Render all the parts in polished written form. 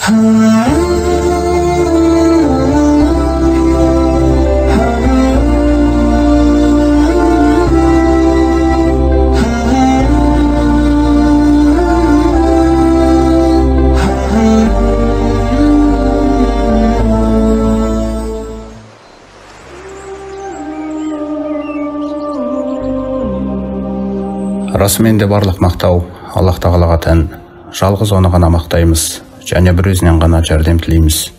Расымен де барлық мақтау Аллах Тағалаға тән. Жалғыз оны ғана мақтаймыз және бір өзінен ғана жәрдем тілейміз.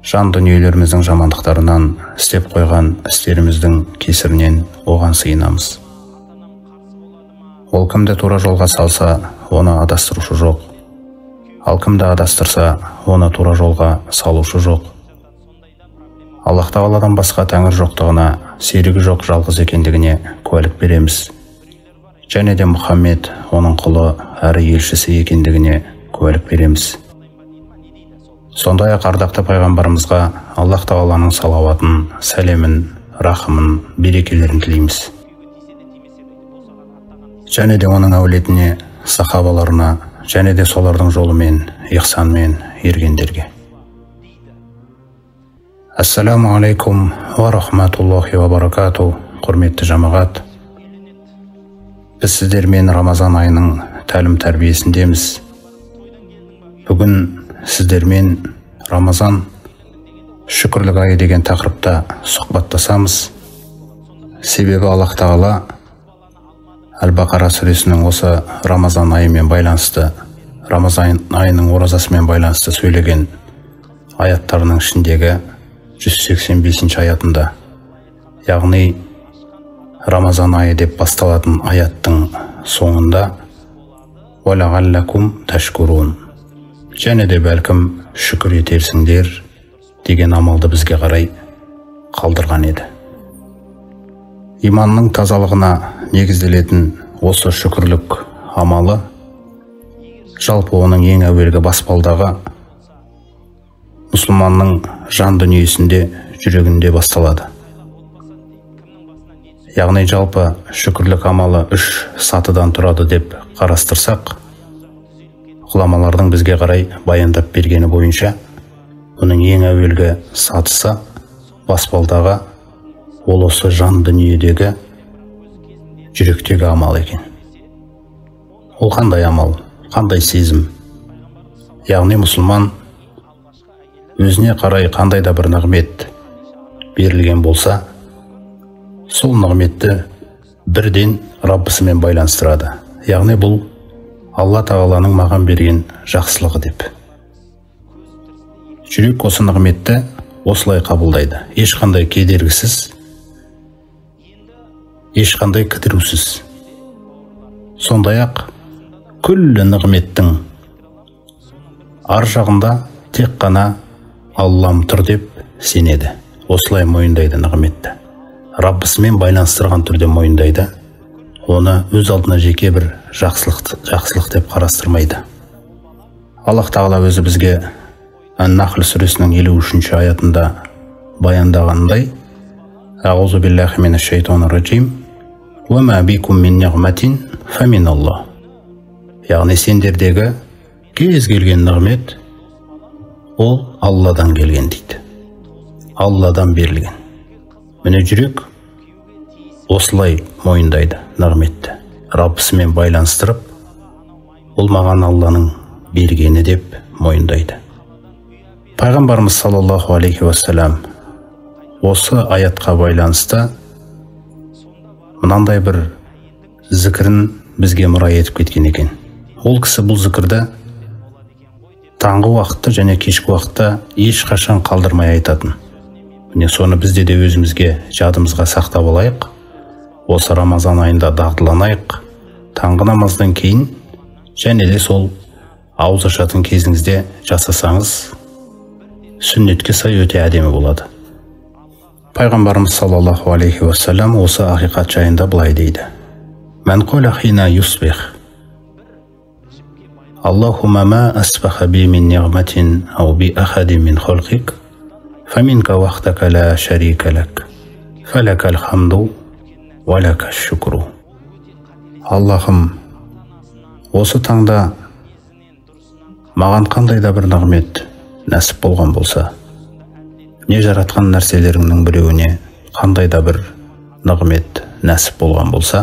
Жан дүниелеріміздің жамандықтарынан, істеп қойған істеріміздің кесірінен оған сыйынамыз. Ол кімді тура жолға салса, оны адастырушы жоқ. Ал кімді адастырса, оны тура жолға салушы жоқ. Аллах Тағаладан басқа тәңір жоқтығына, серігі жоқ жалғыз екендігіне куәлік береміз. Және де Мұхаммед оның құлы әрі елшісі екендігіне куәлік береміз. Сондай-ақ ардақты пайғамбарымызға Аллах Тағаланың салауатын, сәлемін, рахымын, берекелерін тілейміз. Және де оның әулетіне, сахабаларына, және де солардың жолымен, ихсанмен ергендерге. Ассаламу алейкум ва рахматуллахи ва баракату. Құрметті жамағат, біз сіздермен Рамазан айының тәлім-тәрбиесіндеміз. Бүгін сіздермен Рамазан шүкірлік айы деген тақырыпта сұхбаттасамыз. Себебі Аллах Тағала Әл-Бақара сүресінің осы Рамазан айымен байланысты, Рамазан айының оразасымен байланысты сөйлеген аяттарының ішіндегі 185 аятында, яғни Рамазан айы деп басталатын аяттың соңында «Валағаллакум тәшкурун» және де бәлкім шүкір етерсіңдер деген амалды бізге қарай қалдырған еді. Иманның тазалығына негізделетін осы шүкірлік амалы жалпы оның ең әуелгі баспалдағы мұсылманның жан дүниесінде, жүрегінде басталады. Яғни жалпы шүкірлік амалы 3 сатыдан тұрады деп қарастырсақ, ғұламалардың бізге қарай баяндап бергені бойынша, бұның ең әуелгі сатысы баспалдағы ол осы жан дүниедегі, жүректегі амал екен. Ол қандай амал, қандай сезім? Яғни мұсылман өзіне қарай қандай да бір нығмет берілген болса, сол нығметті бірден Раббысымен байланыстырады. Яғни бұл Алла Тағаланың маған берген жақсылығы деп. Жүрек осы нығметті осылай қабылдайды. Ешқандай кедергісіз, ешқандай кідірусіз. Сондай-ақ күллі нығметтің ар жағында тек қана Аллам тұр деп сенеді. Осылай мойындайды нығметті. Раббысымен байланыстырған түрде мойындайды. Оны өз алдына жеке бір жақсылық деп қарастырмайды. Аллах Тағала өзі бізге Ан-Нахл сүресінің 53 аятында баяндағандай: Аузу биллахи минаш шайтанир раджим. Ва ма бикум мин ниғматин фа миналлах. Яғни сендердегі кез келген нығмет ол Алладан келген дейді. Алладан берілген. Міне жүрек осылай мойындайды нығметті. Раббысымен байланыстырып, ол маған Алланың бергені деп мойындайды. Пайғамбарымыз саллаллаху алейхи уассалам осы аятқа байланысты мынандай бір зікірін бізге мұра етіп кеткен екен. Ол кісі бұл зікірді таңғы уақытта және кешкі уақытта ешқашан қалдырмай айтатын. Міне соны бізде де өзімізге жадымызға сақтап алайық. Осы Рамазан айында дағдыланайық. Таңғы намаздан кейін және де сол ауыз ашатын кезіңізде жасасаңыз, сүннетке сай өте әдемі болады. Пайғамбарымыз саллаллаху алейхи уассалам осы ақиқат жайында былай дейді: Мән қоля хина юсбих. Аллахума ма асбаха би мин ниғматин ау би ахадин мин холқик. فمنك وحدك لا شريك لك فلك الحمد ولك الشكر. Аллахым, осы таңда маған қандай да бір нығмет нәсіп болған болса, не жаратқан нәрселеріңнің біреуіне қандай да бір нығмет нәсіп болған болса,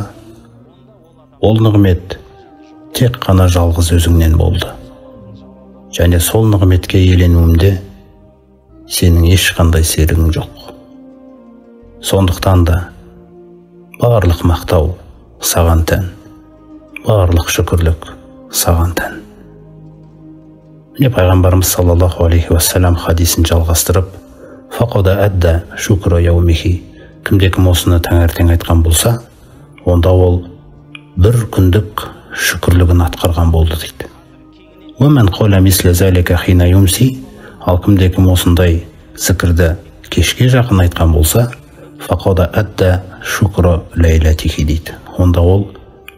ол нығмет тек қана жалғыз өзіңнен болды. Және сол нығметке иеленуімде сенің ешқандай серігің жоқ. Сондықтан да барлық мақтау саған тән, барлық шүкірлік саған тән. Міне пайғамбарымыз саллаллаху алейхи уассалам хадисін жалғастырып, фақада әдді шүкірі яумихи, кімде-кім осыны таңертең айтқан болса, онда ол бір күндік шүкірлігін атқарған болды дейді. Өмен қоля мисле зәлика хина юмси, ал кімде-кім осындай зікірді кешке жақын айтқан болса, фақада әдді шүкірі ләйләтихи дейді. Онда ол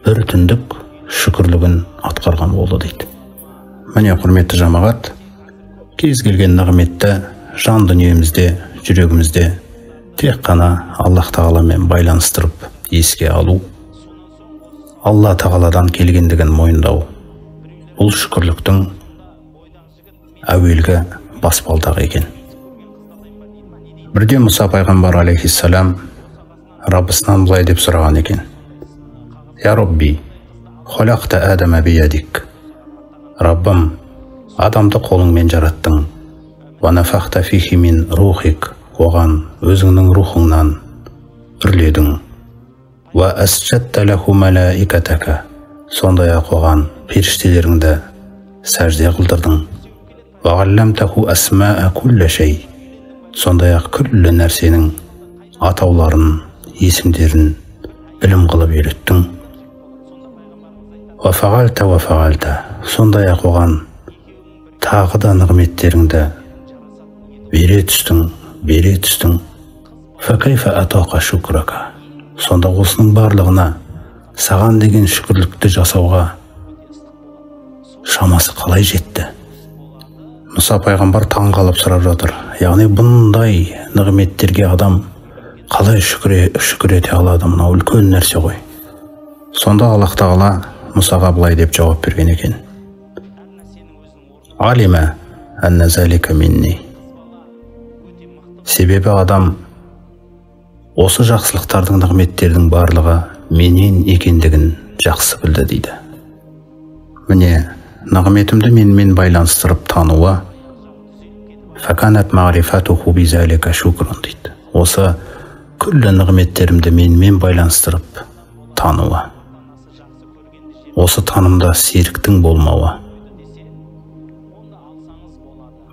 бір түндік шүкірлігін атқарған болды дейді. Міне құрметті жамағат, кез келген нығметті жан дүниемізде, жүрегімізде тек қана Аллах тағаламен байланыстырып еске алу, Алла тағаладан келгендігін мойындау, бұл шүкірліктің әуелгі баспалдағы екен. Бірде Мұса пайғамбар алейхиссалам Раббысынан былай деп сұраған екен: Я Робби, холақта әдәмә биядик. Раббым, адамды қолыңмен жараттың. Ва нафахта фихи мин рухик, оған өзіңнің рухыңнан үрледің. Ва асджадта лаху малаикатака, сондай-ақ оған періштелеріңді сәжде қылдырдың. Ва ғалламтаху асмаа кулля шей, сондай-ақ күллі нәрсенің атауларын, есімдерін білім қылып үйреттің. Ва фағалта, сондай-ақ оған тағы да нығметтеріңді бере түстің. Факайфа атақа шүкрака, сонда осының барлығына саған деген шүкірлікті жасауға шамасы қалай жетті? Мұса пайғамбар таңғалып сұрап жатыр. Яғни бұндай нығметтерге адам қалай шүкір ете алады? Мынау үлкен нәрсе ғой. Сонда Аллах тағала Мұсаға былай деп жауап берген екен: Алима анна залика минни. Себебі адам осы жақсылықтардың, нығметтердің барлығы менен екендігін жақсы білді дейді. Міне, нығметімді менімен байланыстырып тануы, факанат мағрифатуху бизалика шукрун дейді. Осы күллі нығметтерімді менімен байланыстырып тануы, осы танымда серіктің болмауы.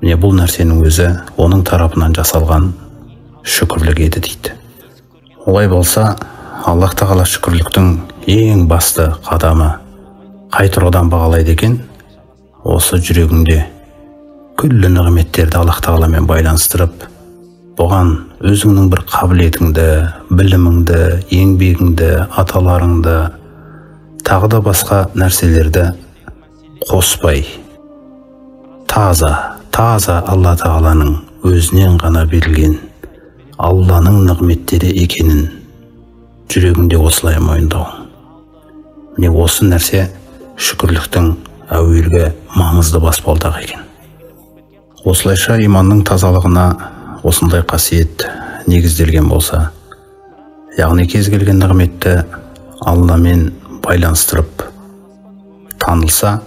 Міне бұл нәрсенің өзі оның тарапынан жасалған шүкірлік еді дейді. Олай болса, Аллах тағала шүкірліктің ең басты қадамы қай тұрғыдан бағалайды екен? Осы жүрегіңде күллі нығметтерді Аллах тағаламен байланыстырып, бұған өзіңнің бір қабілетіңді, біліміңді, еңбегіңді, аталарыңды, тағы да басқа нәрселерді қоспай, таза Алла тағаланың өзінен ғана берілген Алланың нығметтері екенін жүрегінде осылай мойындау. Міне осы нәрсе шүкірліктің әуелгі маңызды баспалдағы екен. Осылайша иманның тазалығына осындай қасиет негізделген болса, яғни кез келген нығметті Алламен байланыстырып танылса,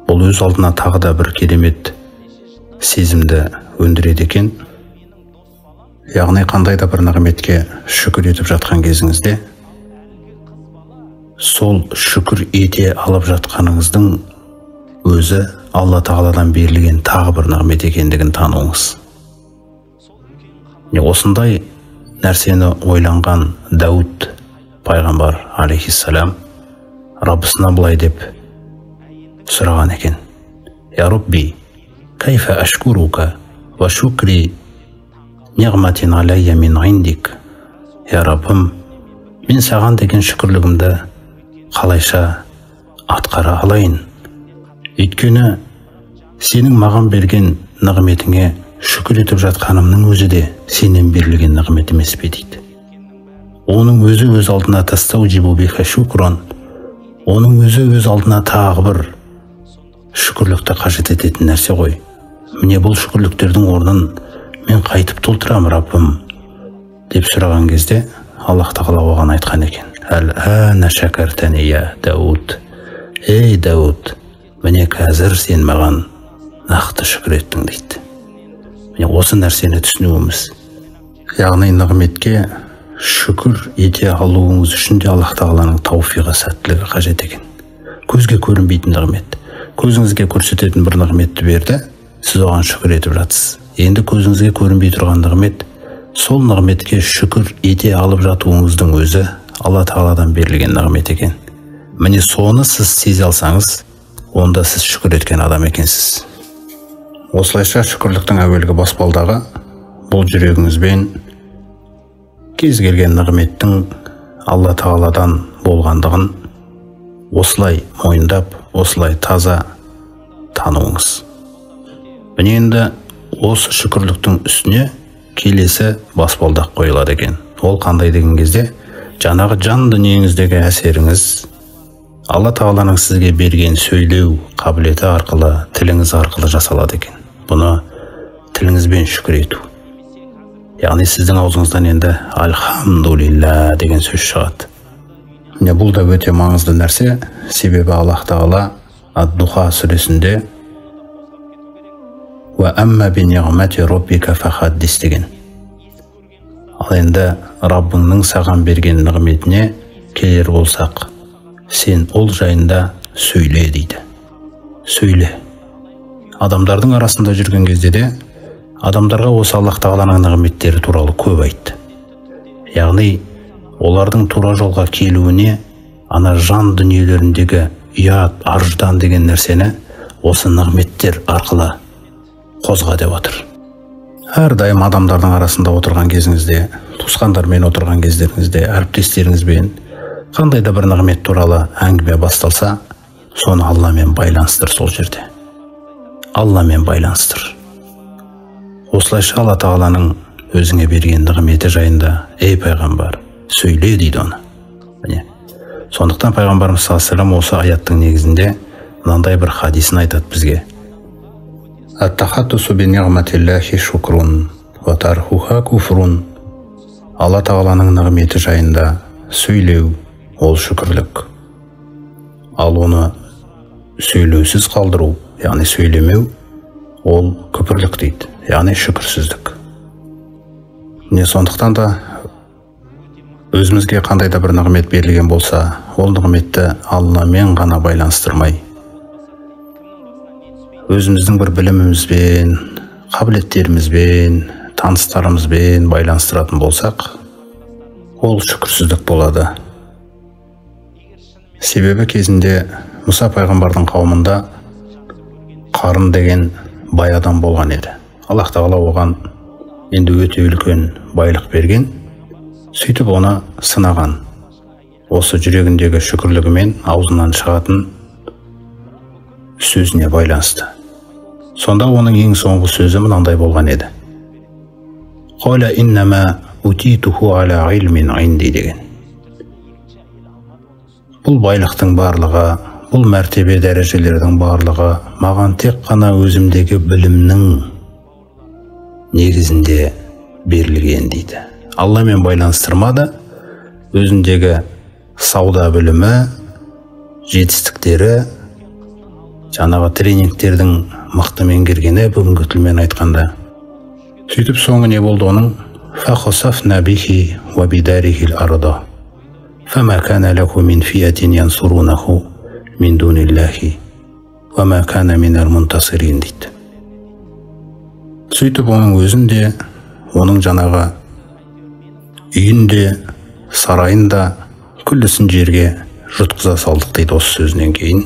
бұл өз алдына тағы да бір керемет сезімді өндіреді екен. Яғни қандай да бір нығметке шүкір етіп жатқан кезіңізде, сол шүкір ете алып жатқаныңыздың өзі Алла тағаладан берілген тағы бір нығмет екендігін тануыңыз. Осындай нәрсені ойланған Дауд пайғамбар алейхиссалам Раббысына былай деп сұраған екен: Я Робби, кайфа ашкурука ва шукри ниғматин алайя мин индик. Я Раббым, мен саған деген шүкірлігімді қалайша атқара алайын? Өйткені сенің маған берген нығметіңе шүкір етіп жатқанымның өзі де сенен берілген нығмет емес пе дейді. Оның өзі өз алдына тастау жибу биха шукрон, оның өзі өз алдына тағы бір шүкірлікті қажет ететін нәрсе ғой. Міне бұл шүкірліктердің орнын мен қайтып толтырамын, Раббым, деп сұраған кезде Аллах тағала оған айтқан екен: Әл-әна шәкәртәни я Дауд. Ей Дауд, міне қазір сен маған нақты шүкір еттің дейді. Міне осы нәрсені түсінуіміз. Яғни нығметке шүкір ете алуыңыз үшін де Аллах тағаланың тауфиғы, сәттілігі қажет екен. Көзге көрінбейтін нығмет. Көзіңізге көрсететін бір нығметті берді, сіз оған шүкір етіп жатсыз. Енді көзіңізге көрінбей тұрған нығмет, сол нығметке шүкір ете алып жатуыңыздың өзі Алла тағаладан берілген нығмет екен. Міне соны сіз сезе алсаңыз, онда сіз шүкір еткен адам екенсіз. Осылайша шүкірліктің әуелгі баспалдағы бұл жүрегіңізбен кез келген нығметтің Алла тағаладан болғандығын осылай мойындап, осылай таза тануыңыз. Міне енді осы шүкірліктің үстіне келесі баспалдақ қойылады екен. Ол қандай деген кезде, жаңағы жан дүниеңіздегі әсеріңіз Алла тағаланың сізге берген сөйлеу қабілеті арқылы, тіліңіз арқылы жасалады екен. Бұны тіліңізбен шүкір ету. Яғни сіздің аузыңыздан енді Альхамдулилля деген сөз шығады. Міне бұл да өте маңызды нәрсе, себебі Аллах тағала Ад-Духа сүресінде «Ва амма би ниғмати роббика фахаддис» деген. Ал енді Раббыңның саған берген нығметіне келер болсақ, сен ол жайында сөйле дейді. Сөйле. Адамдардың арасында жүрген кезде де адамдарға осы Аллах тағаланың нығметтері туралы көп айтты. Яғни олардың тура жолға келуіне ана жан дүниелеріндегі ұят, арждан деген нәрсені осы нығметтер арқылы қозға деп отыр. Әрдайым адамдардың арасында отырған кезіңізде, туысқандармен отырған кездеріңізде, әріптестеріңізбен қандай да бір нығмет туралы әңгіме басталса, соны Алламен байланыстыр. Сол жерде Алламен байланыстыр. Осылайша Алла тағаланың өзіңе берген нығметі жайында, ей пайғамбар, сөйле дейді оны. Міне сондықтан пайғамбарымыз саллаллаху алейхи ва саллям осы аяттың негізінде мынандай бір хадисін айтады бізге: Ат-тахаттусу би ниғматиллахи шукрун ва тархуха куфрун. Алла тағаланың нығметі жайында сөйлеу ол шүкірлік. Ал оны сөйлеусіз қалдыру, яғни сөйлемеу, ол күпірлік дейді, яғни шүкірсіздік. Не сондықтан да өзімізге қандай да бір нығмет берілген болса, ол нығметті Алламен ғана байланыстырмай, өзіміздің бір білімімізбен, қабілеттерімізбен, таныстарымызбен байланыстыратын болсақ, ол шүкірсіздік болады. Себебі кезінде Мұса пайғамбардың қауымында Қарын деген бай адам болған еді. Аллах тағала оған енді өте үлкен байлық берген, сөйтіп оны сынаған. Осы жүрегіндегі шүкірлігімен аузынан шығатын сөзіне байланысты. Сонда оның ең соңғы сөзі мынандай болған еді: Қала иннама утитуху аля илмин инди деген. Бұл байлықтың барлығы, бұл мәртебе дәрежелердің барлығы маған тек қана өзімдегі білімнің негізінде берілген дейді. Алламен байланыстырмады, өзіндегі сауда білімі, жетістіктері, жаңағы тренингтердің мықты меңгергені, бүгінгі тілмен айтқанда. Сөйтіп соңы не болды оның? فَخَسَفْنَا بِهِ وَبِدَارِهِ الْأَرْضَ فَمَا كَانَ لَهُ مِنْ فِيَةٍ يَنْصُرُونَهُ مِنْ دُونِ اللَّهِ وَمَا كَانَ مِنَ الْمُنْتَصِرِينَ дейді. Сөйтіп оның өзінде, оның жаңағы үйінде, сарайында күллісін жерге жұтқыза салдық дейді. Осы сөзінен кейін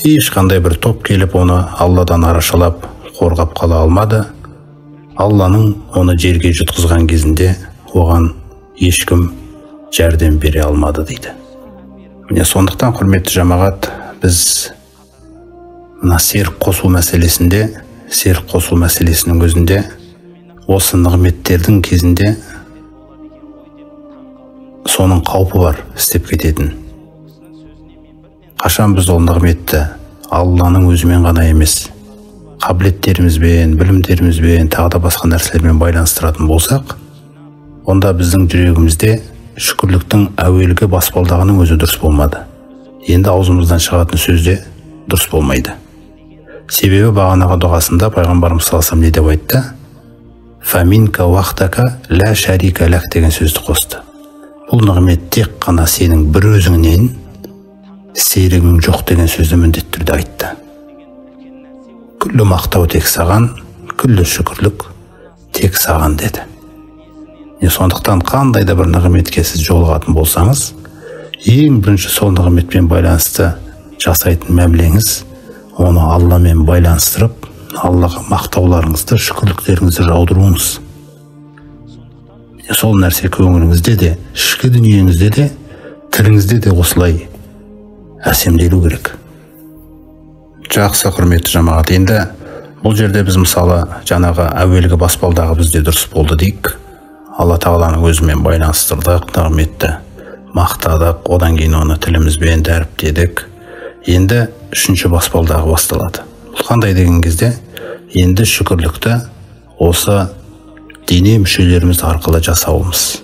ешқандай бір топ келіп оны Алладан арашалап қорғап қала алмады. Алланың оны жерге жұтқызған кезінде оған ешкім жәрдем бере алмады дейді. Міне сондықтан құрметті жамағат, біз мына серік қосу мәселесінің өзінде осы нығметтердің кезінде соның қаупі бар істеп кететін. Қашан біз ол нығметті Алланың өзімен ғана емес, қабілеттерімізбен, білімдерімізбен, тағы да басқа нәрселермен байланыстыратын болсақ, онда біздің жүрегімізде шүкірліктің әуелгі баспалдағының өзі дұрыс болмады. Енді аузымыздан шығатын сөз де дұрыс болмайды. Себебі бағанағы дұғасында пайғамбарымыз саллаллаху алейхи ва саллям не деп айтты? «Фаминка вахтака ла шарика лак» деген сөзді қосты. Бұл нығмет тек қана сенің бір өзіңнен, серігің жоқ деген сөзді міндетті түрде айтты. Күллі мақтау тек саған, күллі шүкірлік тек саған деді. Сондықтан қандай да бір нығметке сіз жолығатын болсаңыз, ең бірінші сол нығметпен байланысты жасайтын мәмілеңіз, оны Алламен байланыстырып, Аллаға мақтауларыңызды, шүкірліктеріңізді жаудыруыңыз. Сол нәрсе көңіліңізде де, ішкі дүниеңізде де, тіліңізде де осылай әсемделу керек. Жақсы, құрметті жамағат, енді бұл жерде біз мысалы жаңағы әуелгі баспалдағы бізде дұрыс болды дейік. Алла тағаланың өзімен байланыстырдық, нығметті мақтадық, одан кейін оны тілімізбен дәріптедік. Енді үшінші баспалдағы басталады. Бұл қандай деген кезде, енді шүкірлікті осы дене мүшелеріміз арқылы жасауымыз.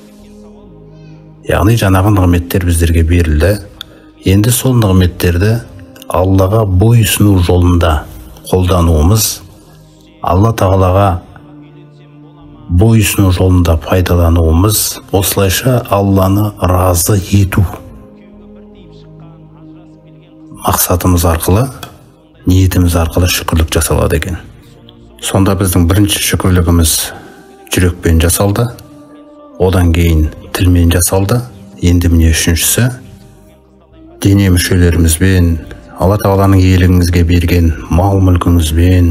Яғни жаңағы нығметтер біздерге берілді. Енді сол нығметтерді Аллаға бойсыну жолында қолдануымыз, Алла тағалаға бойсыну жолында пайдалануымыз, осылайша Алланы разы ету мақсатымыз арқылы, ниетіміз арқылы шүкірлік жасалады екен. Сонда біздің бірінші шүкірлігіміз жүрекпен жасалды, одан кейін тілмен жасалды. Енді міне үшіншісі дене мүшелерімізбен, Алла тағаланың иелігіңізге берген мал мүлкіңізбен,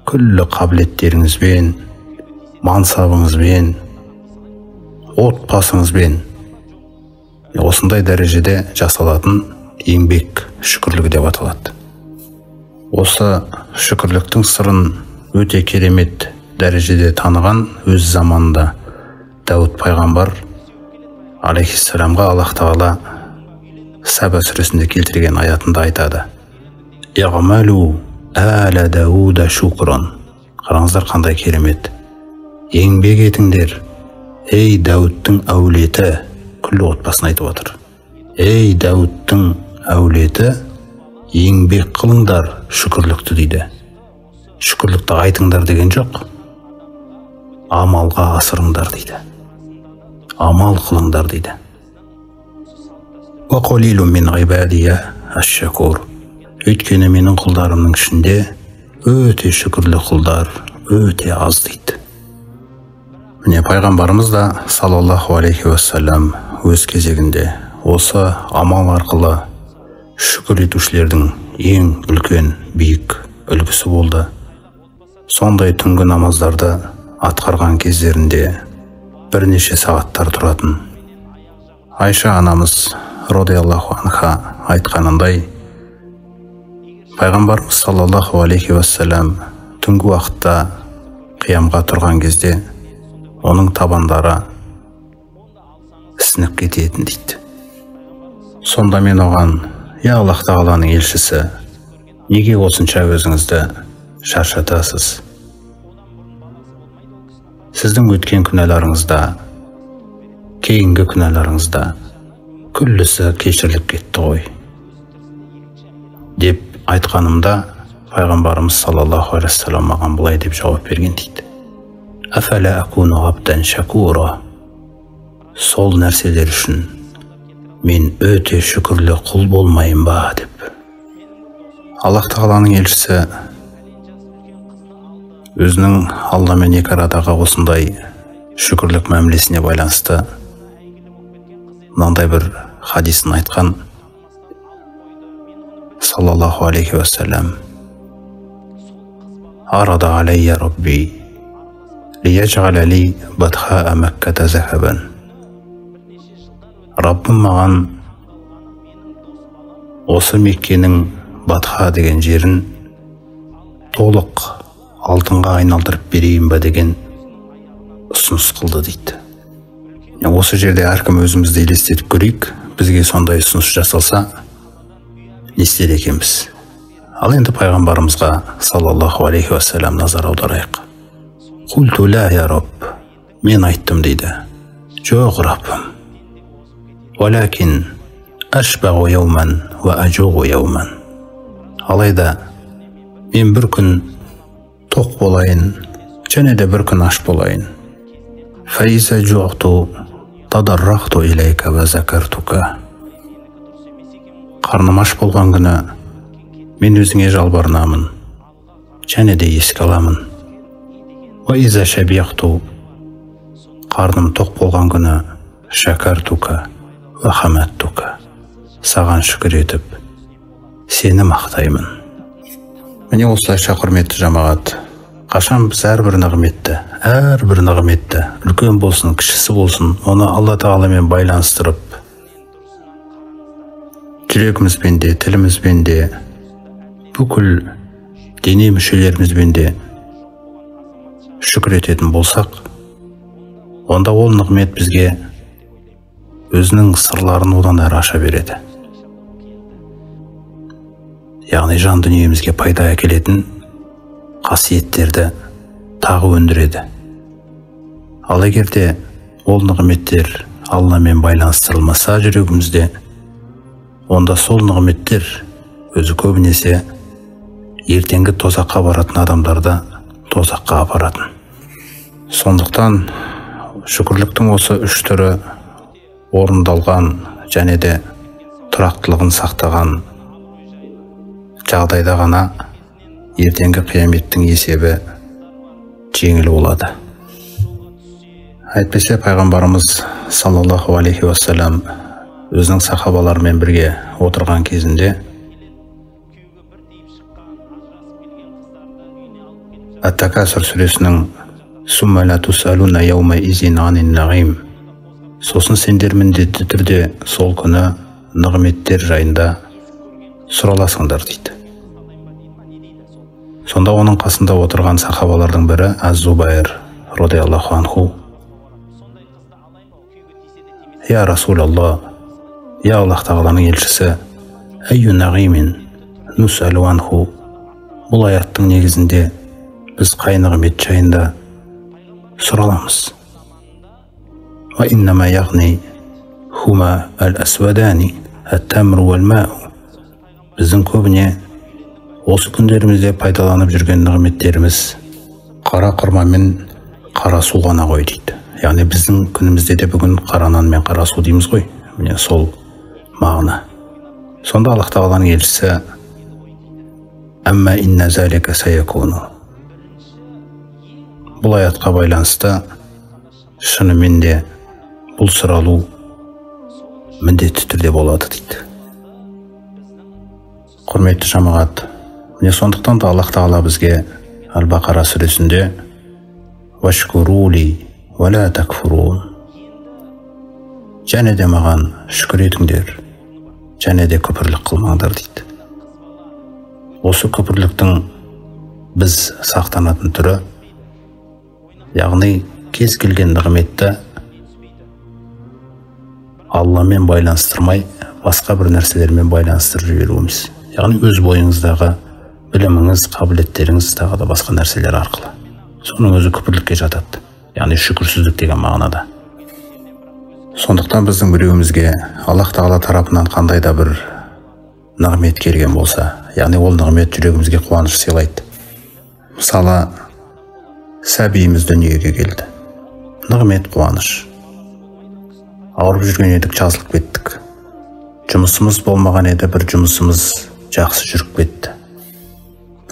күллі қабілеттеріңізбен, мансабыңызбен, отбасыңызбен осындай дәрежеде жасалатын еңбек шүкірлігі деп аталады. Осы шүкірліктің сырын өте керемет дәрежеде таныған өз заманында Дауд пайғамбар алейхиссаламға Аллах тағала Саба сүресінде келтірген аятында айтады: «Иғмалу әла Дауда шукрон». Қараңыздар қандай керемет. Еңбек етіңдер, ей Дауттың әулеті, күллі отбасын айтып отыр. Ей Дауттың әулеті, еңбек қылыңдар шүкірлікті дейді. Шүкірлікті айтыңдар деген жоқ, амалға асырыңдар дейді. Амал қылыңдар дейді. «Уақалилу мин ғибадия аш-шакур». Өйткені менің құлдарымның ішінде өте шүкірлі құлдар өте аз дейді. Міне пайғамбарымыз да саллаллаху алейхи ва саллям өз кезегінде осы амал арқылы шүкір етушілердің ең үлкен биік үлгісі болды. Сондай түнгі намаздарды атқарған кездерінде бірнеше сағаттар тұратын. Айша анамыз радиаллаху анха айтқанындай, пайғамбарымыз саллаллаху алейхи ва саллям түнгі уақытта қиямға тұрған кезде оның табандары ісініп кететін дейді. Сонда мен оған: «Я Аллах тағаланың елшісі, неге осынша өзіңізді шаршатасыз? Сіздің өткен күнәларыңызда, кейінгі күнәларыңызда күллісі кешіріліп кетті ғой» деп айтқанымда, пайғамбарымыз саллаллаху алейхи ва саллям маған былай деп жауап берген дейді: «Афала акуну абдан шакура». Сол нәрселер үшін мен өте шүкірлі құл болмайын ба деп. Аллах тағаланың елшісі өзінің Алламен екі арадағы осындай шүкірлік мәмілесіне байланысты мынандай бір хадисін айтқан саллаллаху алейхи ва саллям: «Арада алейя рабби лияджғаля ли бадхаа Мәкката захабан». Раббым маған осы Меккенің Бадха деген жерін толық алтынға айналдырып берейін ба деген ұсыныс қылды дейді. Осы жерде әркім өзімізді елестетіп көрейік, бізге сондай ұсыныс жасалса не істер екенбіз? Ал енді пайғамбарымызға саллаллаху алейхи уассалам назар аударайық. Қульту ла я Рабб, мен айттым дейді. Жоқ Раббым. Валакин ашбағу яуман ва ажуғу яуман. Алайда мен бір күн тоқ болайын, және де бір күн аш болайын. Фаиза жуғту тадаррахту илейка ва закартука. Қарным аш болған күні мен өзіңе жалбарынамын, және де еске аламын. Ва иза шабиғту, қарным тоқ болған күні шакартука ва хаматтука. Саған шүкір етіп, сені мақтаймын. Міне осылайша құрметті жамағат, қашан біз әрбір нығметті, үлкен болсын, кішісі болсын, оны Алла Тағаламен байланыстырып, жүрегімізбен де, тілімізбен де, бүкіл дене мүшелерімізбен де шүкір ететін болсақ, онда ол нығмет бізге өзінің сырларын одан әрі аша береді. Яғни жан дүниемізге пайда әкелетін қасиеттерді тағы өндіреді. Ал егерде ол нығметтер Алламен байланыстырылмаса жүрегімізде, онда сол нығметтер өзі көбінесе ертеңгі тозаққа баратын адамдарды тозаққа апаратын. Сондықтан шүкірліктің осы үш түрі орындалған және де тұрақтылығын сақтаған жағдайда ғана ертеңгі қияметтің есебі жеңіл болады. Әйтпесе пайғамбарымыз саллаллаху алейхи уассалам өзінің сахабаларымен бірге отырған кезінде Ат-Такасур сүресінің «Сумма ла тусалуна яума изин анин нағим». Сосын сендер міндетті түрде сол күні нығметтер жайында сұраласыңдар дейді. Сонда оның қасында отырған сахабалардың бірі Az-Зубайр радиаллаху анху: «Я Расулалла, я Аллах Тағаланың елшісі, әйю нағимин нусалу анху». Бұл аяттың негізінде біз қай нығмет жайында сұраламыз? Ва иннама яғни хума әл-әсвадани әт-тамру вәл-мау. Біздің көбіне осы күндерімізде пайдаланып жүрген нығметтеріміз қара құрма мен қара су ғана ғой дейді. Яғни біздің күнімізде де бүгін қара нан мен қара су дейміз ғой. Міне сол мағына. Сонда Аллах Тағаланың елшісі: «Әмма инна залика саякуну». Бұл аятқа байланысты шынымен де бұл сұралу міндетті түрде болады дейді. Құрметті жамағат, міне сондықтан да Аллах Тағала бізге Ал-Бақара сүресінде «Вашкурули ва ла такфурун». Және де маған шүкір етіңдер, және де күпірлік қылмаңдар дейді. Осы күпірліктің біз сақтанатын түрі, яғни кез келген нығметті Алламен байланыстырмай, басқа бір нәрселермен байланыстырып жіберуіміз. Яғни өз бойыңыздағы біліміңіз, қабілеттеріңіз, тағы да басқа нәрселер арқылы. Соның өзі күпірлікке жатады. Яғни шүкірсіздік деген мағынада. Сондықтан біздің біреуімізге Аллах Тағала тарапынан қандай да бір нығмет келген болса, яғни ол нығмет жүрегімізге қуаныш сыйлайды. Мысалы, сәбиіміз дүниеге келді. Нығмет, қуаныш. Ауырып жүрген едік, жазылып кеттік. Жұмысымыз болмаған еді, бір жұмысымыз жақсы жүріп кетті.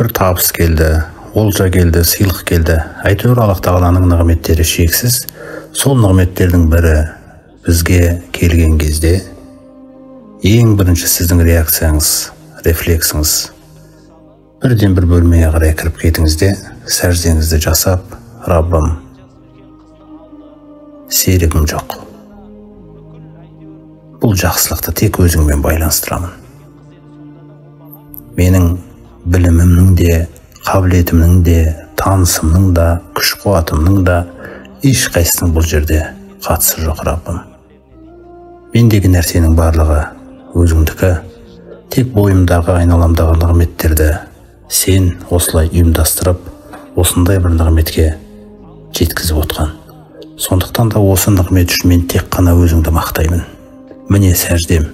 Бір табыс келді, олжа келді, сыйлық келді. Әйтеуір Аллах Тағаланың нығметтері шексіз. Сол нығметтердің бірі бізге келген кезде ең бірінші сіздің реакцияңыз, рефлексіңіз бірден бір бөлмеге қарай кіріп кетіңізде, сәждеңізді жасап: «Раббым, серігім жоқ. Бұл жақсылықты тек өзіңмен байланыстырамын. Менің білімімнің де, қабілетімнің де, танысымның да, күш қуатымның да ешқайсының бұл жерде қатысы жоқ, Раббым. Мендегі нәрсенің барлығы өзіңдікі, Тек бойымдағы айналамдағы нығметтерді сен осылай ұйымдастырып, осындай бір нығметке жеткізіп отқан. Сондықтан да осы нығмет үшін мен тек қана өзіңді мақтаймын. Міне сәждем,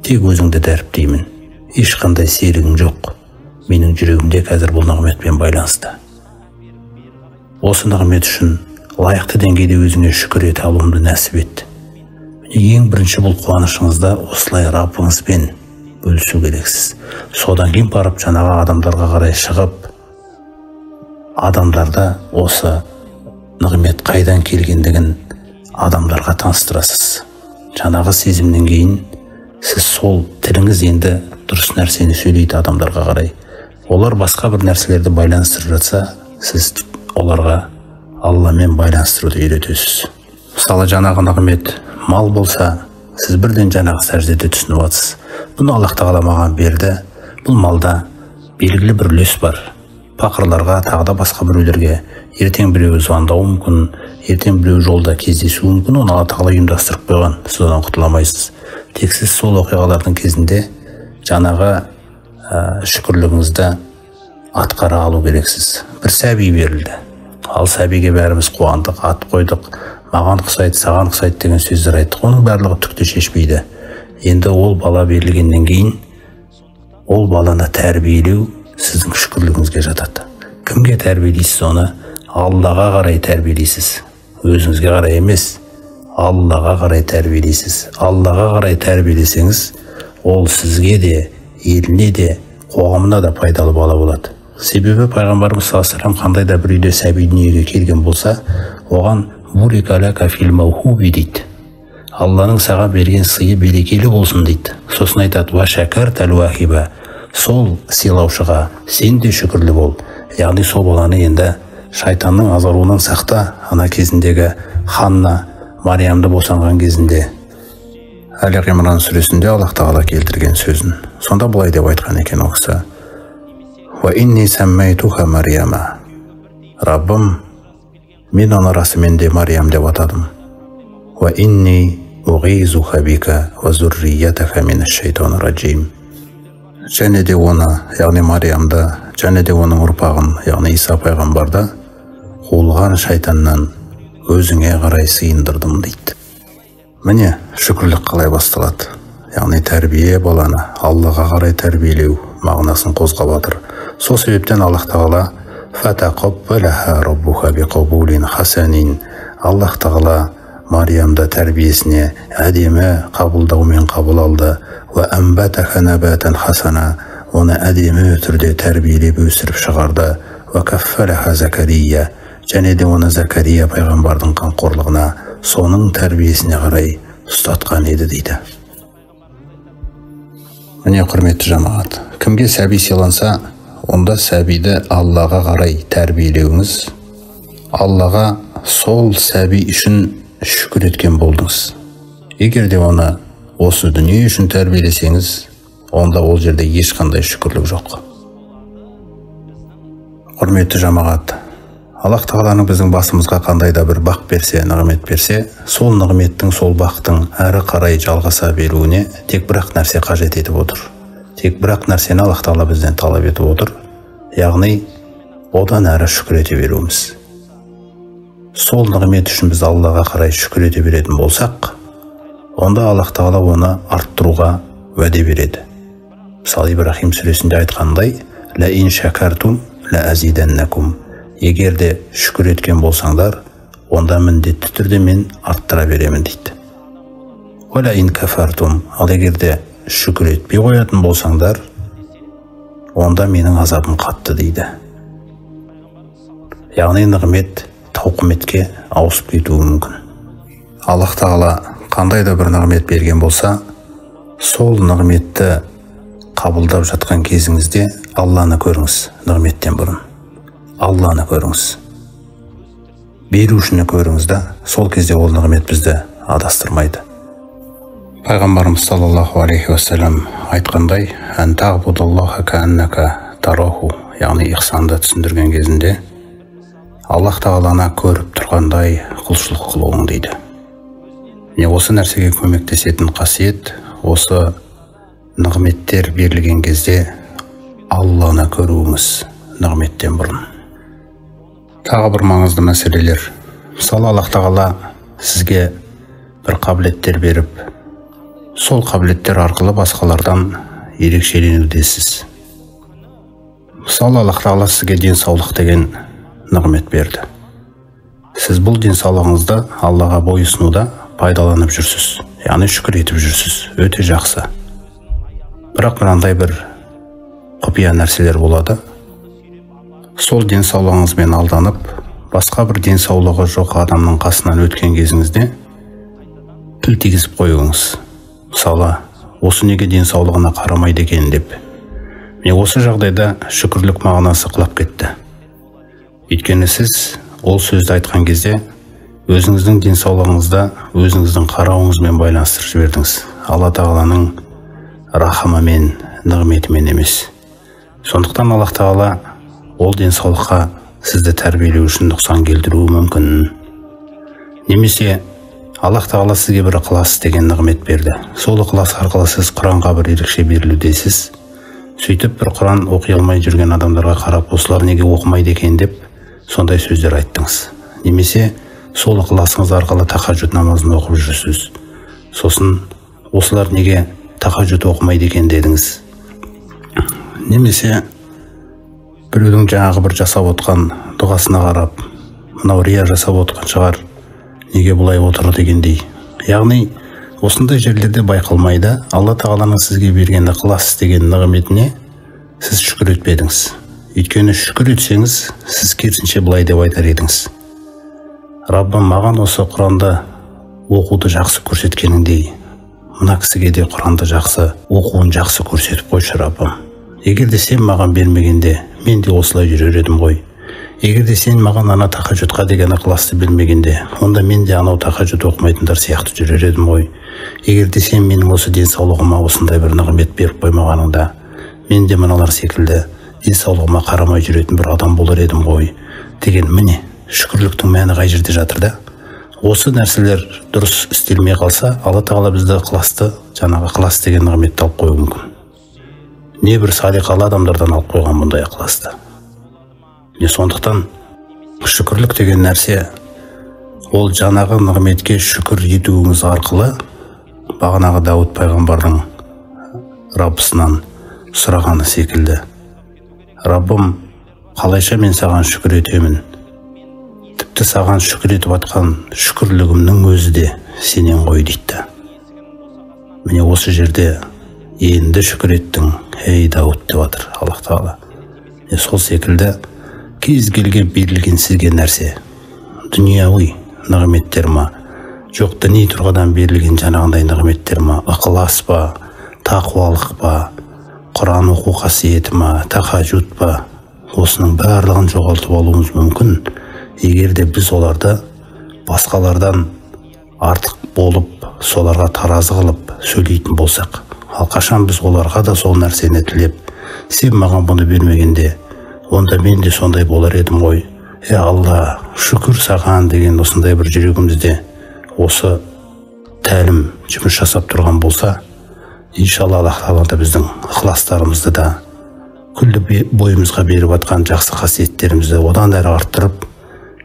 тек өзіңді дәріптеймін. Ешқандай серігім жоқ. Менің жүрегімде қазір бұл нығметпен байланысты. Осы нығмет үшін лайықты деңгейде өзіңе шүкір ете алуымды нәсіп ет. Ең бірінші бұл қуанышыңызда осылай Раббыңызбен бөлісу керексіз. Содан кейін барып жаңағы адамдарға қарай шығып, адамдарда осы нығмет қайдан келгендігін адамдарға таныстырасыз. Жаңағы сезімнен кейін сіз сол тіліңіз енді дұрыс нәрсені сөйлейді адамдарға қарай. Олар басқа бір нәрселерді байланыстырып жатса, сіз оларға Алламен байланыстыруды үйретесіз. Мысалы, жаңағы нығмет мал болса, сіз бірден жаңағы сәждеде түсініп жатсыз. Бұны Аллах Тағала маған берді. Бұл малда белгілі бір үлес бар. Пақырларға, тағы да басқа біреулерге ертең біреуі звондауы мүмкін, ертең біреу жолда кездесуі мүмкін. Оны Алла Тағала ұйымдастырып қойған. Сіз одан құтыла алмайсыз. Тек сіз сол оқиғалардың кезінде жаңағы шүкірлігіңізді атқара алу керексіз. Бір сәби берілді. Ал сәбиге бәріміз қуандық, ат қойдық, маған ұқсайды, саған ұқсайды деген сөздер айттық. Оның барлығы түкті шешпейді. Енді ол бала берілгеннен кейін, ол баланы тәрбиелеу сіздің шүкірлігіңізге жатады. Кімге тәрбиелейсіз оны? Аллаға қарай тәрбиелейсіз. Өзіңізге қарай емес, Аллаға қарай тәрбиелейсіз. Аллаға қарай тәрбиелесеңіз, ол сізге де, еліне де, қоғамына да пайдалы бала болады. Себебі пайғамбарымыз саллаллаху қандай да бір үйде сәби дүниеге келген болса, оған бурика лака фил маухуби дейді. Алланың саған берген сыйы берекелі болсын дейді. Сосын айтады: ва шакартал уахиба. Сол сыйлаушыға сен де шүкірлі бол. Яғни сол баланы енді шайтанның азаруынан сақта. Ана кезіндегі Ханна Мариямды босанған кезінде Али Имран сүресінде Аллах Тағала келтірген сөзін. Сонда былай деп айтқан екен ол кісі: ва инни саммайтуха Марияма. Раббым, мен оны расымен де Мариям деп атадым. Ва инни уғизуха бика ва зурриятаха минаш шайтанир раджим. Және де оны, яғни Мариямды, және де оның ұрпағын, яғни Иса пайғамбарды қуылған шайтаннан өзіңе қарай сыйындырдым дейді. Міне шүкірлік қалай басталады. Яғни тәрбие баланы Аллаға қарай тәрбиелеу мағынасын қозғап отыр. Сол себептен Аллах Тағала фатақаббалаха раббуха биқабулин хасанин. Аллах Тағала Мариямды тәрбиесіне әдемі қабылдаумен қабыл алды. Ва амбатаха набатан хасана. Оны әдемі түрде тәрбиелеп өсіріп шығарды. Ва каффалаха Закария. Және де оны Закария пайғамбардың қамқорлығына, соның тәрбиесіне қарай ұстатқан еді дейді. Міне құрметті жамағат, кімге сәби сыйланса, онда сәбиді Аллаға қарай тәрбиелеуіңіз, Аллаға сол сәби үшін шүкір еткен болдыңыз. Егер де оны осы дүние үшін тәрбиелесеңіз, онда ол жерде ешқандай шүкірлік жоқ. Құрметті жамағат, Аллах Тағаланың біздің басымызға қандай да бір бақ берсе, нығмет берсе, сол нығметтің, сол бақтың әрі қарай жалғаса беруіне тек бір-ақ нәрсе қажет етіп отыр. Тек бір-ақ нәрсені Аллах Тағала бізден талап етіп отыр. Яғни, одан әрі шүкір ете беруіміз. Сол нығмет үшін біз Аллаға қарай шүкір ете беретін болсақ, онда Аллах Тағала оны арттыруға уәде береді. Мысалы, Ибрахим сүресінде айтқандай: «Ла ин шакартум ла азиданнакум». Егер де шүкір еткен болсаңдар, онда міндетті түрде мен арттыра беремін дейді. «Ва ла ин кафартум». Ал егер де шүкір етпей қоятын болсаңдар, онда менің азабым қатты дейді. Яғни нығмет тауқыметке ауысып кетуі мүмкін. Аллах Тағала қандай да бір нығмет берген болса, сол нығметті қабылдап жатқан кезіңізде Алланы көріңіз. Нығметтен бұрын Алланы көріңіз. Берушіні көріңіз да, сол кезде ол нығмет бізді адастырмайды. Пайғамбарымыз саллаллаху алейхи уассалам айтқандай: «Ан таъбудаллаха кааннака тараху». Яғни ихсанды түсіндірген кезінде Аллах Тағаланы көріп тұрғандай құлшылық қылуың дейді. Осы нәрсеге көмектесетін қасиет осы нығметтер берілген кезде Алланы көруіңіз нығметтен бұрын. Тағы бір маңызды мәселелер. Мысалы, Аллах Тағала сізге бір қабілеттер беріп, сол қабілеттер арқылы басқалардан ерекшеленудесіз. Мысалы, Аллах Тағала сізге денсаулық деген нығмет берді. Сіз бұл денсаулығыңызды Аллаға бойұсынуда пайдаланып жүрсіз, яғни шүкір етіп жүрсіз, өте жақсы. Бірақ мынандай бір құпия нәрселер болады. Сол денсаулығыңызбен алданып, басқа бір денсаулығы жоқ адамның қасынан өткен кезіңізде тіл тигізіп қойыңыз. Мысалы, осы неге денсаулығына қарамайды екен деп. Мен осы жағдайда шүкірлік мағынасы құлап кетті. Өйткені сіз ол сөзді айтқан кезде өзіңіздің денсаулығыңызда өзіңіздің қарауыңызбен байланыстырып жібердіңіз. Алла Тағаланың рахымымен, нығметімен емес. Сондықтан Аллах Тағала ол денсаулыққа сізді тәрбиелеу үшін нұқсан келтіруі мүмкін. Немесе Аллах Тағала сізге бір ықылас деген нығмет берді. Сол ықылас арқылы сіз Құранға бір ерекше берілудесіз. Сөйтіп бір Құран оқи алмай жүрген адамдарға қарап, осылар неге оқымайды екен деп сондай сөздер айттыңыз. Немесе сол ықыласыңыз арқылы тахаджуд намазын оқып жүрсіз. Сосын осылар неге тахаджуд оқымайды екен дедіңіз. Немесе біреудің жаңағы бір жасап отқан дұғасына қарап, мынау рия жасап отқан шығар, неге бұлай отыр дегендей. Яғни осындай жерлерде байқалмайды, Алла Тағаланың сізге берген ықылас деген нығметіне сіз шүкір етпедіңіз. Өйткені шүкір етсеңіз, сіз керісінше былай деп айтар едіңіз. Раббым маған осы Құранды оқуды жақсы көрсеткеніңдей, мына кісіге де Құранды жақсы оқуын жақсы көрсетіп қойшы Раббым. Егер де сен маған бермегенде, мен де осылай жүрер едім ғой. Егер де сен маған ана тахаджудқа деген ықыласты бермегенде, онда мен де анау тахаджуд оқымайтындар сияқты жүрер едім ғой. Егер де сен менің осы денсаулығыма осындай бір нығмет беріп қоймағаныңда, мен де мыналар секілді денсаулығыма қарамай жүретін бір адам болар едім ғой деген. Міне шүкірліктің мәні қай жерде жатыр да? Осы нәрселер дұрыс істелмей қалса, Алла Тағала бізді ықыласты, жаңағы ықылас деген нығметті алып қоюы мүмкін. Не бір салиқалы адамдардан алып қойған бұндай ықыласты. Сондықтан шүкірлік деген нәрсе, ол жаңағы нығметке шүкір етуіңіз арқылы бағанағы Дауд пайғамбардың Раббысынан сұрағаны секілді. Раббым, қалайша мен саған шүкір етемін? Тіпті саған шүкір етіп атқан шүкірлігімнің өзі де сенен ғой дейді. Міне осы жерде енді шүкір еттің, ей Дауд деп жатыр Аллах Тағала. Сол секілді кез келген берілген сізге нәрсе, дүнияуи нығметтер ма, жоқ діни тұрғыдан берілген жаңағындай нығметтер ма, ықылас па, тақуалық па, Құран оқу қасиеті ма, тахаджуд па, осының барлығын жоғалтып алуымыз мүмкін, егер де біз оларды басқалардан артық болып, соларға таразы қылып сөйлейтін болсақ. Ал қашан біз оларға да сол нәрсені тілеп, сен маған бұны бермегенде, онда мен де сондай болар едім ғой. Алла, шүкір саған деген осындай бір жүрегімізде осы тәлім жұмыс жасап тұрған болса, иншалла Аллах Тағала да біздің ықыластарымызды да, күллі бойымызға беріп атқан жақсы қасиеттерімізді одан әрі арттырып,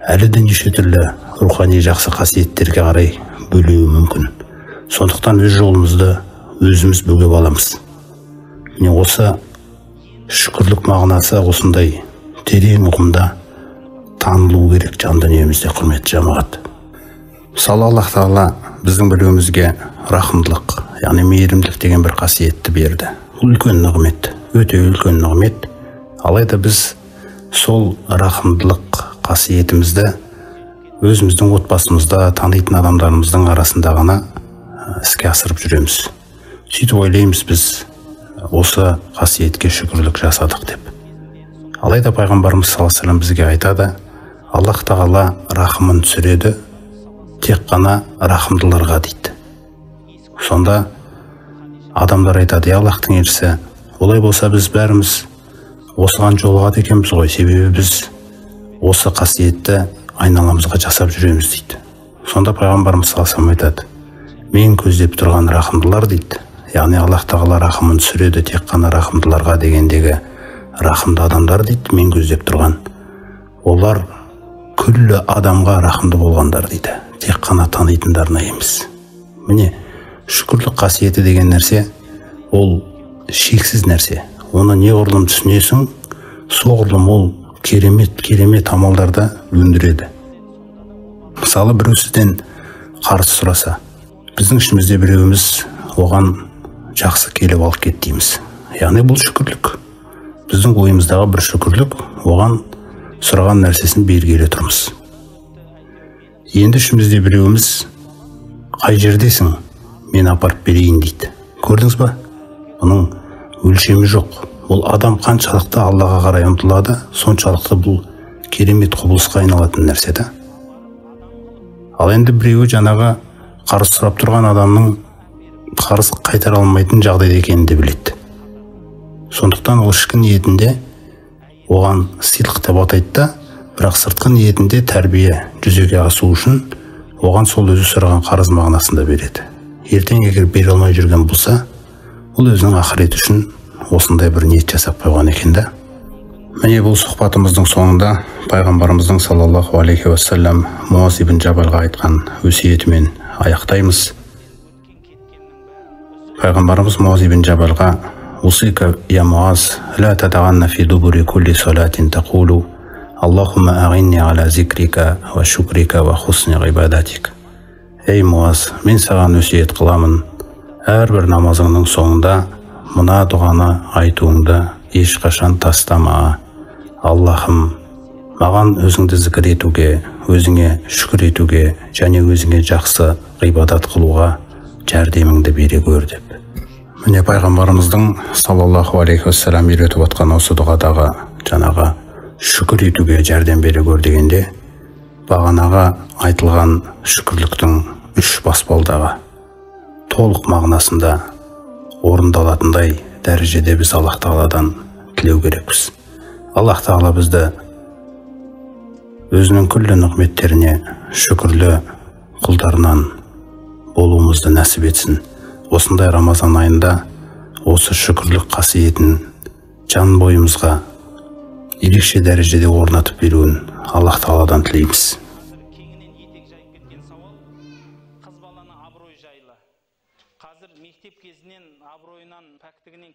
әлі де неше түрлі рухани жақсы қасиеттерге қарай бөлуі мүмкін. Сондықтан өз жолымызды өзіміз бөгеп аламыз. Міне осы шүкірлік мағынасы осындай терең ұғымда танылу керек жан дүниемізде, құрметті жамағат. Мысалы, Аллах Тағала біздің білуімізге рахымдылық, яғни мейірімділік деген бір қасиетті берді. Үлкен нығмет, өте үлкен нығмет. Алайда біз сол рахымдылық қасиетімізді өзіміздің отбасымызда, танитын адамдарымыздың арасында ғана іске асырып жүреміз. Сөйтіп ойлаймыз, біз осы қасиетке шүкірлік жасадық деп. Алайда пайғамбарымыз саллаллаху алейхи ва саллям бізге айтады, Аллах Тағала рахымын түсіреді тек қана рахымдыларға дейді. Сонда адамдар айтады, Аллахтың елшісі, олай болса біз бәріміз осыған жолығады екенбіз ғой, себебі біз осы қасиетті айналамызға жасап жүреміз дейді. Сонда пайғамбарымыз саллаллаху алейхи ва саллям айтады, мен көздеп тұрған рахымдылар дейді, яғни Аллах тағала рахымын түсіреді тек қана рахымдыларға дегендегі рахымды адамдар дейді мен көздеп тұрған. Олар күллі адамға рахымды болғандар дейді, тек қана танитындарына емес. Міне шүкірлік қасиеті деген нәрсе ол шексіз нәрсе. Оны неғұрлым түсінесің, соғұрлым ол керемет амалдарда өндіреді. Мысалы біреу сізден қарыз сұраса, біздің ішімізде біреуіміз оған жақсы келіп алып кет дейміз. Яғни бұл шүкірлік. Біздің ойымыздағы бір шүкірлік, оған сұраған нәрсесін бергелі тұрмыз. Енді ішімізде біреуіміз қай жердесің, мен апарып берейін дейді. Көрдіңіз ба? Бұның өлшемі жоқ. Ол адам қаншалықты Аллаға қарай ұмтылады, соншалықты бұл керемет құбылысқа айналатын нәрсе да. Ал енді біреуі жаңағы қарыз сұрап тұрған адамның қарыз қайтара алмайтын жағдайда екенін де біледі. Сондықтан ол ішкі ниетінде оған сыйлық деп атайды да, бірақ сыртқы ниетінде тәрбие жүзеге асу үшін оған сол өзі сұраған қарыз мағынасында береді. Ертең егер бере алмай жүрген болса, ол өзінің ақыреті үшін осындай бір ниет жасап қойған екен да. Міне бұл сұхбатымыздың соңында пайғамбарымыздың саллаллаху алейхи уассалам Муаз ибн Джабалға айтқан өсиетімен аяқтаймыз. Пайғамбарымыз Муаз ибн Джабалға «Усика я Муаз, ла тадағанна фи дубури кулли салатин тақулу, Аллахумма ағинни аля зикрика ва шукрика ва хусни ғибадатик». Ей Муаз, мен саған өсиет қыламын, әрбір намазыңның соңында мына дұғаны айтуыңды ешқашан тастама. Аллахым, маған өзіңді зікір етуге, өзіңе шүкір етуге және өзіңе жақсы ғибадат қылуға жәрдеміңді бере көр деп. Міне пайғамбарымыздың саллаллаху алейхи уассалам үйретіп отқан осы дұғадағы жаңағы шүкір етуге жәрдем бере көр дегенде бағанаға айтылған шүкірліктің үш баспалдағы толық мағынасында орындалатындай дәрежеде біз Аллах тағаладан тілеу керекпіз. Аллах тағала бізді өзінің күллі нығметтеріне шүкірлі құлдарынан болуымызды нәсіп етсін. Осындай Рамазан айында осы шүкірлік қасиетін жан бойымызға ерекше дәрежеде орнатып беруін Аллах тағаладан тілейміз. Қазір мектеп кезінен абыройынан, пәктігінен